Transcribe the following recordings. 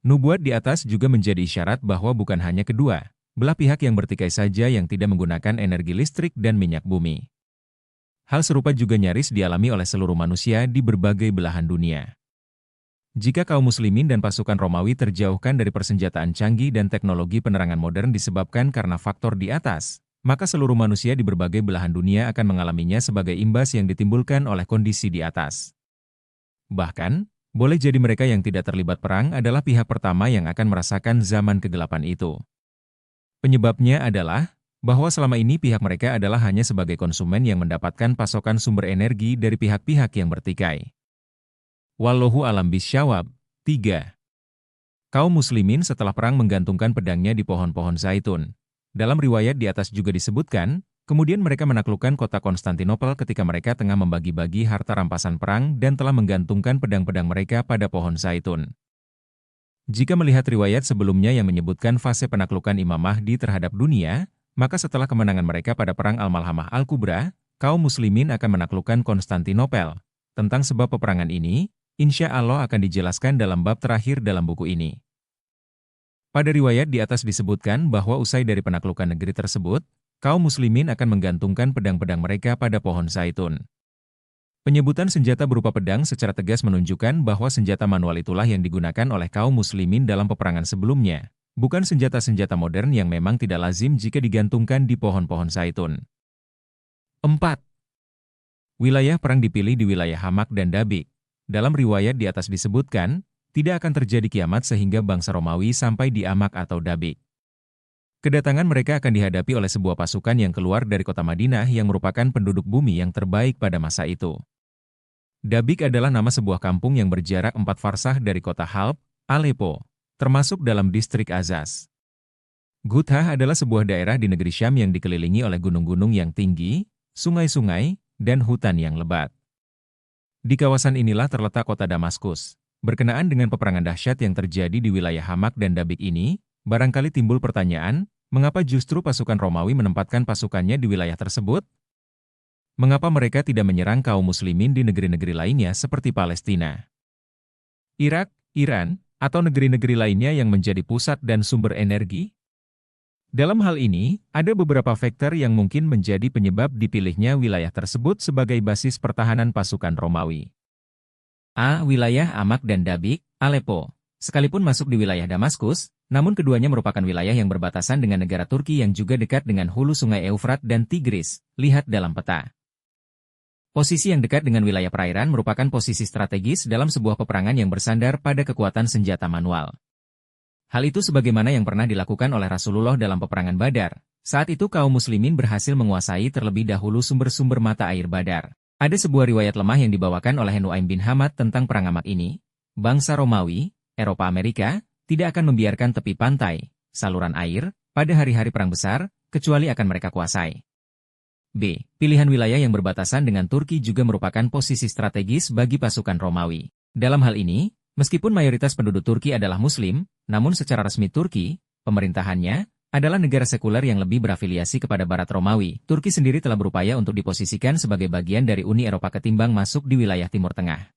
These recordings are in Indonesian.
Nubuat di atas juga menjadi isyarat bahwa bukan hanya kedua belah pihak yang bertikai saja yang tidak menggunakan energi listrik dan minyak bumi. Hal serupa juga nyaris dialami oleh seluruh manusia di berbagai belahan dunia. Jika kaum muslimin dan pasukan Romawi terjauhkan dari persenjataan canggih dan teknologi penerangan modern disebabkan karena faktor di atas, maka seluruh manusia di berbagai belahan dunia akan mengalaminya sebagai imbas yang ditimbulkan oleh kondisi di atas. Bahkan, boleh jadi mereka yang tidak terlibat perang adalah pihak pertama yang akan merasakan zaman kegelapan itu. Penyebabnya adalah bahwa selama ini pihak mereka adalah hanya sebagai konsumen yang mendapatkan pasokan sumber energi dari pihak-pihak yang bertikai. Wallahu a'lam bishawab. 3. Kaum muslimin setelah perang menggantungkan pedangnya di pohon-pohon zaitun. Dalam riwayat di atas juga disebutkan, kemudian mereka menaklukkan kota Konstantinopel ketika mereka tengah membagi-bagi harta rampasan perang dan telah menggantungkan pedang-pedang mereka pada pohon zaitun. Jika melihat riwayat sebelumnya yang menyebutkan fase penaklukan Imam Mahdi terhadap dunia, maka setelah kemenangan mereka pada Perang Al-Malhamah Al-Kubra, kaum muslimin akan menaklukkan Konstantinopel. Tentang sebab peperangan ini, insya Allah akan dijelaskan dalam bab terakhir dalam buku ini. Pada riwayat di atas disebutkan bahwa usai dari penaklukan negeri tersebut, kaum muslimin akan menggantungkan pedang-pedang mereka pada pohon zaitun. Penyebutan senjata berupa pedang secara tegas menunjukkan bahwa senjata manual itulah yang digunakan oleh kaum muslimin dalam peperangan sebelumnya, bukan senjata-senjata modern yang memang tidak lazim jika digantungkan di pohon-pohon zaitun. 4. Wilayah perang dipilih di wilayah Hamak dan Dabik. Dalam riwayat di atas disebutkan, tidak akan terjadi kiamat sehingga bangsa Romawi sampai di Hamak atau Dabik. Kedatangan mereka akan dihadapi oleh sebuah pasukan yang keluar dari kota Madinah yang merupakan penduduk bumi yang terbaik pada masa itu. Dabik adalah nama sebuah kampung yang berjarak 4 farsah dari kota Halb, Aleppo, termasuk dalam distrik Azaz. Gutha adalah sebuah daerah di negeri Syam yang dikelilingi oleh gunung-gunung yang tinggi, sungai-sungai, dan hutan yang lebat. Di kawasan inilah terletak kota Damaskus. Berkenaan dengan peperangan dahsyat yang terjadi di wilayah Hamak dan Dabik ini, barangkali timbul pertanyaan, mengapa justru pasukan Romawi menempatkan pasukannya di wilayah tersebut? Mengapa mereka tidak menyerang kaum muslimin di negeri-negeri lainnya seperti Palestina, Irak, Iran, atau negeri-negeri lainnya yang menjadi pusat dan sumber energi? Dalam hal ini, ada beberapa faktor yang mungkin menjadi penyebab dipilihnya wilayah tersebut sebagai basis pertahanan pasukan Romawi. A. Wilayah Hamak dan Dabik, Aleppo. Sekalipun masuk di wilayah Damaskus, namun keduanya merupakan wilayah yang berbatasan dengan negara Turki yang juga dekat dengan hulu sungai Eufrat dan Tigris, lihat dalam peta. Posisi yang dekat dengan wilayah perairan merupakan posisi strategis dalam sebuah peperangan yang bersandar pada kekuatan senjata manual. Hal itu sebagaimana yang pernah dilakukan oleh Rasulullah dalam peperangan Badar. Saat itu kaum muslimin berhasil menguasai terlebih dahulu sumber-sumber mata air Badar. Ada sebuah riwayat lemah yang dibawakan oleh Nuaim bin Hamad tentang perang Hamak ini. Bangsa Romawi, Eropa Amerika, tidak akan membiarkan tepi pantai, saluran air, pada hari-hari perang besar, kecuali akan mereka kuasai. B. Pilihan wilayah yang berbatasan dengan Turki juga merupakan posisi strategis bagi pasukan Romawi. Dalam hal ini, meskipun mayoritas penduduk Turki adalah Muslim, namun secara resmi Turki, pemerintahannya, adalah negara sekuler yang lebih berafiliasi kepada Barat Romawi. Turki sendiri telah berupaya untuk diposisikan sebagai bagian dari Uni Eropa ketimbang masuk di wilayah Timur Tengah.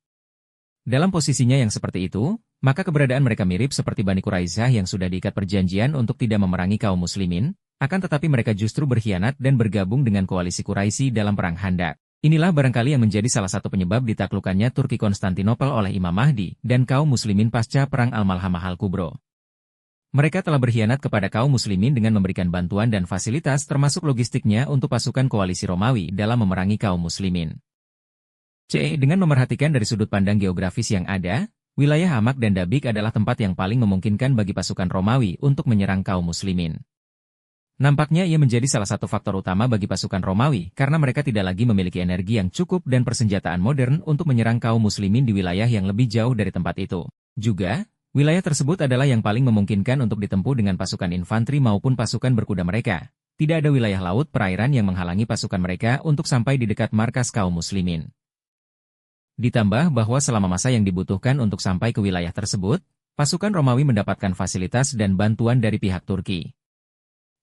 Dalam posisinya yang seperti itu, maka keberadaan mereka mirip seperti Bani Quraisyah yang sudah diikat perjanjian untuk tidak memerangi kaum muslimin, akan tetapi mereka justru berkhianat dan bergabung dengan koalisi Quraisy dalam perang Khandaq. Inilah barangkali yang menjadi salah satu penyebab ditaklukannya Turki Konstantinopel oleh Imam Mahdi dan kaum muslimin pasca perang Al-Malhamah Al-Kubro. Mereka telah berkhianat kepada kaum muslimin dengan memberikan bantuan dan fasilitas termasuk logistiknya untuk pasukan koalisi Romawi dalam memerangi kaum muslimin. C. Dengan memerhatikan dari sudut pandang geografis yang ada, wilayah Hamak dan Dabik adalah tempat yang paling memungkinkan bagi pasukan Romawi untuk menyerang kaum muslimin. Nampaknya ia menjadi salah satu faktor utama bagi pasukan Romawi karena mereka tidak lagi memiliki energi yang cukup dan persenjataan modern untuk menyerang kaum muslimin di wilayah yang lebih jauh dari tempat itu. Juga, wilayah tersebut adalah yang paling memungkinkan untuk ditempuh dengan pasukan infanteri maupun pasukan berkuda mereka. Tidak ada wilayah laut perairan yang menghalangi pasukan mereka untuk sampai di dekat markas kaum muslimin. Ditambah bahwa selama masa yang dibutuhkan untuk sampai ke wilayah tersebut, pasukan Romawi mendapatkan fasilitas dan bantuan dari pihak Turki.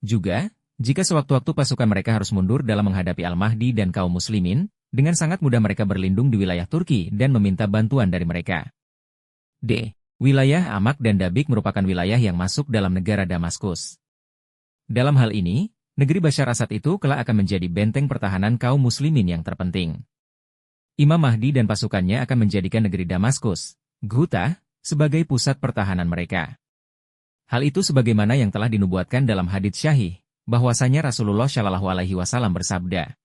Juga, jika sewaktu-waktu pasukan mereka harus mundur dalam menghadapi Al-Mahdi dan kaum muslimin, dengan sangat mudah mereka berlindung di wilayah Turki dan meminta bantuan dari mereka. D. Wilayah Amak dan Dabik merupakan wilayah yang masuk dalam negara Damaskus. Dalam hal ini, negeri Bashar Asad itu kelak akan menjadi benteng pertahanan kaum muslimin yang terpenting. Imam Mahdi dan pasukannya akan menjadikan negeri Damaskus, Ghouta, sebagai pusat pertahanan mereka. Hal itu sebagaimana yang telah dinubuatkan dalam hadits syahih, bahwasanya Rasulullah Shallallahu Alaihi Wasallam bersabda,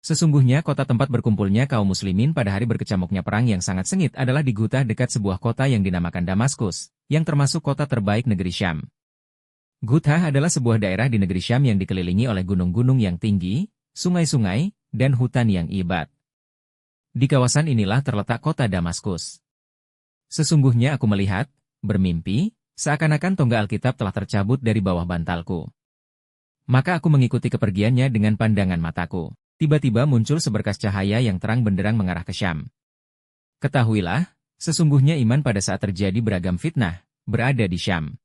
sesungguhnya kota tempat berkumpulnya kaum muslimin pada hari berkecamuknya perang yang sangat sengit adalah di Ghouta dekat sebuah kota yang dinamakan Damaskus, yang termasuk kota terbaik negeri Syam. Ghouta adalah sebuah daerah di negeri Syam yang dikelilingi oleh gunung-gunung yang tinggi, sungai-sungai, dan hutan yang ibat. Di kawasan inilah terletak kota Damaskus. Sesungguhnya aku melihat, bermimpi, seakan-akan tonggak Alkitab telah tercabut dari bawah bantalku. Maka aku mengikuti kepergiannya dengan pandangan mataku. Tiba-tiba muncul seberkas cahaya yang terang benderang mengarah ke Syam. Ketahuilah, sesungguhnya iman pada saat terjadi beragam fitnah, berada di Syam.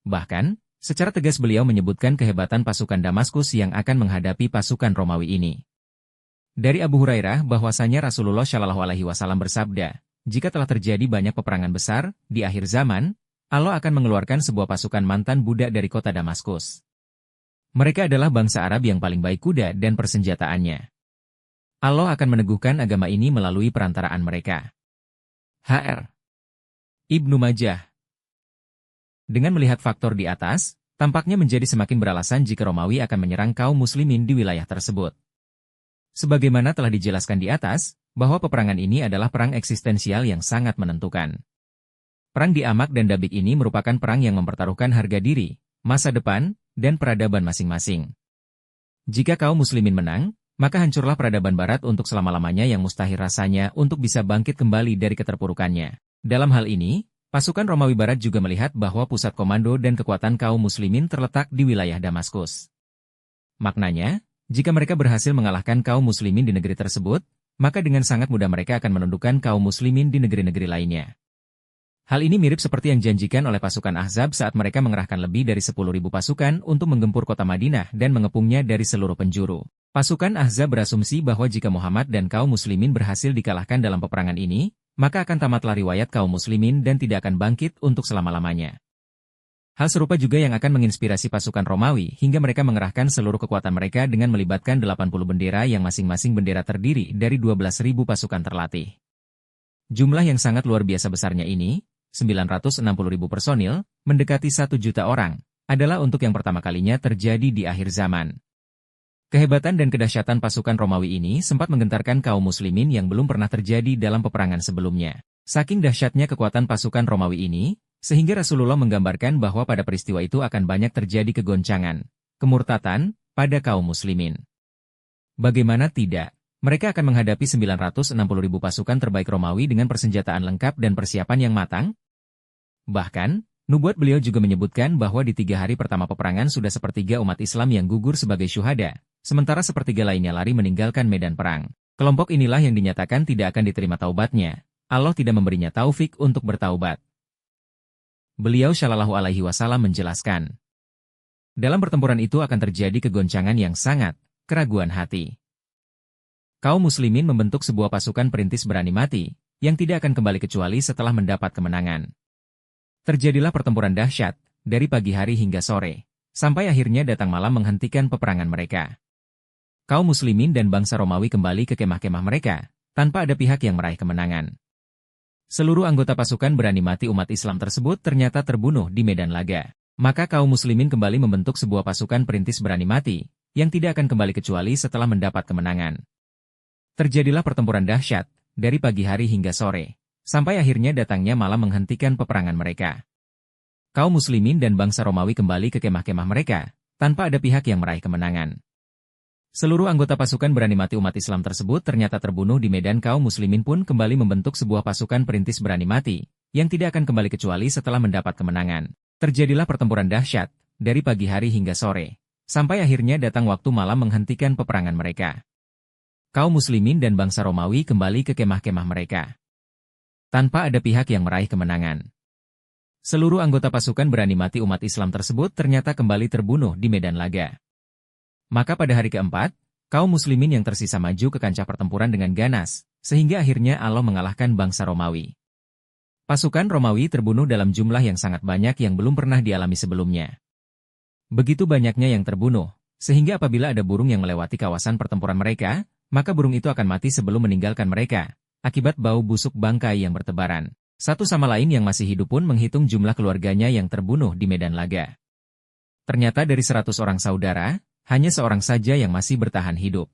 Bahkan, secara tegas beliau menyebutkan kehebatan pasukan Damaskus yang akan menghadapi pasukan Romawi ini. Dari Abu Hurairah bahwasanya Rasulullah Shallallahu Alaihi Wasallam bersabda, jika telah terjadi banyak peperangan besar, di akhir zaman, Allah akan mengeluarkan sebuah pasukan mantan budak dari kota Damaskus. Mereka adalah bangsa Arab yang paling baik kuda dan persenjataannya. Allah akan meneguhkan agama ini melalui perantaraan mereka. Hr. Ibnu Majah. Dengan melihat faktor di atas, tampaknya menjadi semakin beralasan jika Romawi akan menyerang kaum muslimin di wilayah tersebut. Sebagaimana telah dijelaskan di atas, bahwa peperangan ini adalah perang eksistensial yang sangat menentukan. Perang di Amak dan Dabik ini merupakan perang yang mempertaruhkan harga diri, masa depan, dan peradaban masing-masing. Jika kaum muslimin menang, maka hancurlah peradaban barat untuk selama-lamanya yang mustahil rasanya untuk bisa bangkit kembali dari keterpurukannya. Dalam hal ini, pasukan Romawi Barat juga melihat bahwa pusat komando dan kekuatan kaum muslimin terletak di wilayah Damaskus. Maknanya, jika mereka berhasil mengalahkan kaum muslimin di negeri tersebut, maka dengan sangat mudah mereka akan menundukkan kaum muslimin di negeri-negeri lainnya. Hal ini mirip seperti yang dijanjikan oleh pasukan Ahzab saat mereka mengerahkan lebih dari 10.000 pasukan untuk menggempur kota Madinah dan mengepungnya dari seluruh penjuru. Pasukan Ahzab berasumsi bahwa jika Muhammad dan kaum muslimin berhasil dikalahkan dalam peperangan ini, maka akan tamatlah riwayat kaum muslimin dan tidak akan bangkit untuk selama-lamanya. Hal serupa juga yang akan menginspirasi pasukan Romawi hingga mereka mengerahkan seluruh kekuatan mereka dengan melibatkan 80 bendera yang masing-masing bendera terdiri dari 12.000 pasukan terlatih. Jumlah yang sangat luar biasa besarnya ini, 960.000 personil, mendekati 1 juta orang, adalah untuk yang pertama kalinya terjadi di akhir zaman. Kehebatan dan kedahsyatan pasukan Romawi ini sempat menggentarkan kaum muslimin yang belum pernah terjadi dalam peperangan sebelumnya. Saking dahsyatnya kekuatan pasukan Romawi ini, sehingga Rasulullah menggambarkan bahwa pada peristiwa itu akan banyak terjadi kegoncangan, kemurtatan, pada kaum muslimin. Bagaimana tidak? Mereka akan menghadapi 960.000 pasukan terbaik Romawi dengan persenjataan lengkap dan persiapan yang matang. Bahkan, nubuat beliau juga menyebutkan bahwa di 3 hari pertama peperangan sudah sepertiga umat Islam yang gugur sebagai syuhada, sementara sepertiga lainnya lari meninggalkan medan perang. Kelompok inilah yang dinyatakan tidak akan diterima taubatnya. Allah tidak memberinya taufik untuk bertaubat. Beliau Shallallahu Alaihi Wasallam menjelaskan, dalam pertempuran itu akan terjadi kegoncangan yang sangat, keraguan hati. Kaum muslimin membentuk sebuah pasukan perintis berani mati, yang tidak akan kembali kecuali setelah mendapat kemenangan. Terjadilah pertempuran dahsyat, dari pagi hari hingga sore, sampai akhirnya datang malam menghentikan peperangan mereka. Kaum muslimin dan bangsa Romawi kembali ke kemah-kemah mereka, tanpa ada pihak yang meraih kemenangan. Seluruh anggota pasukan berani mati umat Islam tersebut ternyata terbunuh di medan laga. Maka kaum muslimin kembali membentuk sebuah pasukan perintis berani mati, yang tidak akan kembali kecuali setelah mendapat kemenangan. Terjadilah pertempuran dahsyat, dari pagi hari hingga sore, sampai akhirnya datangnya malam menghentikan peperangan mereka. Kaum muslimin dan bangsa Romawi kembali ke kemah-kemah mereka, tanpa ada pihak yang meraih kemenangan. Seluruh anggota pasukan berani mati umat Islam tersebut ternyata terbunuh di medan. Kaum muslimin pun kembali membentuk sebuah pasukan perintis berani mati, yang tidak akan kembali kecuali setelah mendapat kemenangan. Terjadilah pertempuran dahsyat, dari pagi hari hingga sore, sampai akhirnya datang waktu malam menghentikan peperangan mereka. Kaum muslimin dan bangsa Romawi kembali ke kemah-kemah mereka, tanpa ada pihak yang meraih kemenangan. Seluruh anggota pasukan berani mati umat Islam tersebut ternyata kembali terbunuh di medan laga. Maka pada hari keempat, kaum muslimin yang tersisa maju ke kancah pertempuran dengan ganas, sehingga akhirnya Allah mengalahkan bangsa Romawi. Pasukan Romawi terbunuh dalam jumlah yang sangat banyak yang belum pernah dialami sebelumnya. Begitu banyaknya yang terbunuh, sehingga apabila ada burung yang melewati kawasan pertempuran mereka, maka burung itu akan mati sebelum meninggalkan mereka, akibat bau busuk bangkai yang bertebaran. Satu sama lain yang masih hidup pun menghitung jumlah keluarganya yang terbunuh di medan laga. Ternyata dari 100 orang saudara, hanya seorang saja yang masih bertahan hidup.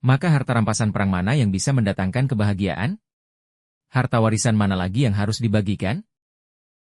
Maka harta rampasan perang mana yang bisa mendatangkan kebahagiaan? Harta warisan mana lagi yang harus dibagikan?